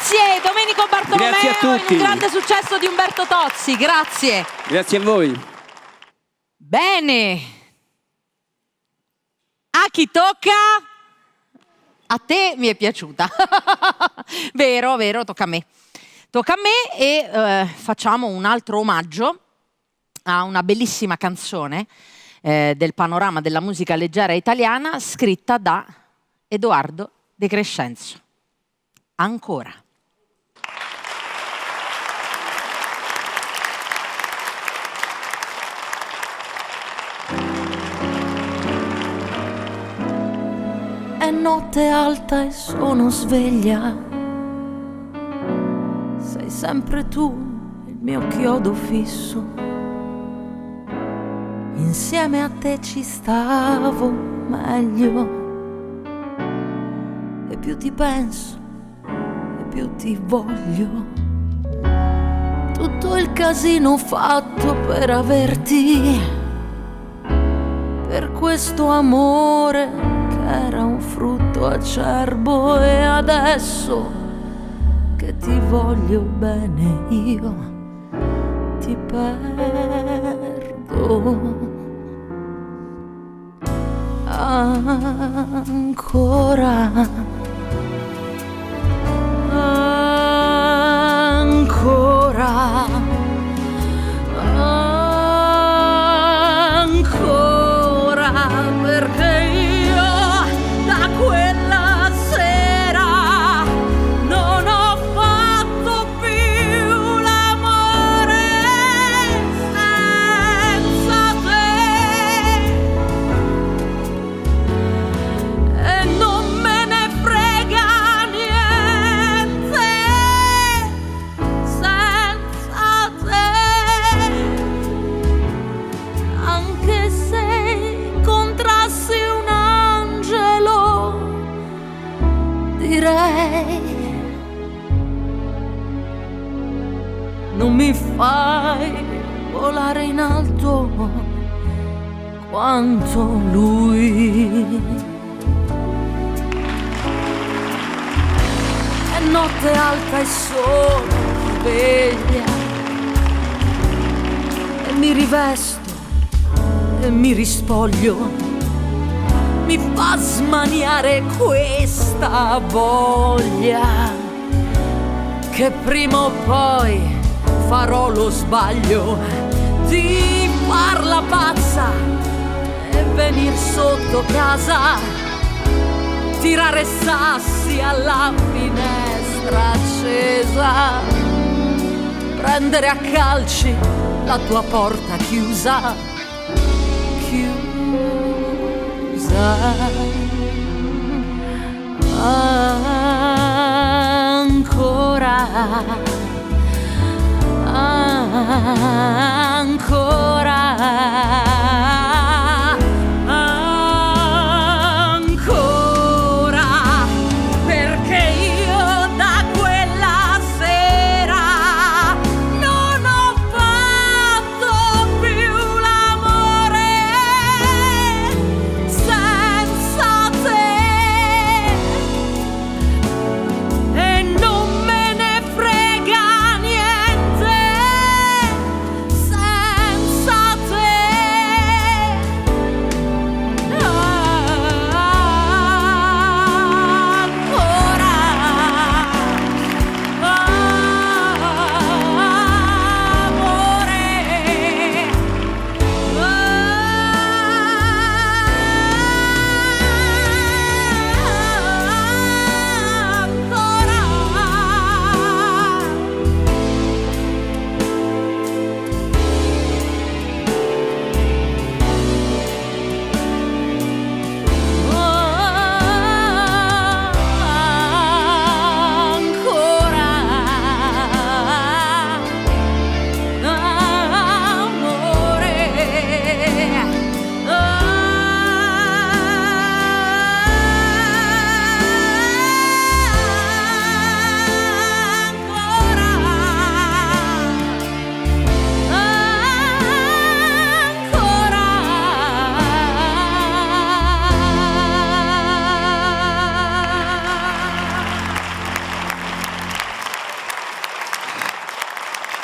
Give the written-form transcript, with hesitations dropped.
Grazie Domenico Bartolomeo, Grazie a tutti. il grande successo di Umberto Tozzi, grazie. Grazie a voi. Bene. A chi tocca? A te mi è piaciuta. Vero, tocca a me. Tocca a me e facciamo un altro omaggio a una bellissima canzone del panorama della musica leggera italiana scritta da Edoardo De Crescenzo. Ancora. È notte alta e sono sveglia. Sei sempre tu, il mio chiodo fisso. Insieme a te ci stavo meglio. E più ti penso, e più ti voglio. Tutto il casino fatto per averti, per questo amore che era un frutto acerbo. E adesso che ti voglio bene io ti perdo. Ancora, ancora, ancora, perché io da quella sera non ho fatto più l'amore senza te. E non me ne frega niente senza te. Anche se incontrassi un angelo, direi: non mi fai volare in alto quanto lui. È notte alta e sono sveglia e mi rivesto e mi rispoglio. Mi fa smaniare questa voglia che prima o poi farò lo sbaglio di farla pazza e venir sotto casa, tirare sassi alla finestra accesa, prendere a calci la tua porta chiusa, chiusa. Ancora, ancora.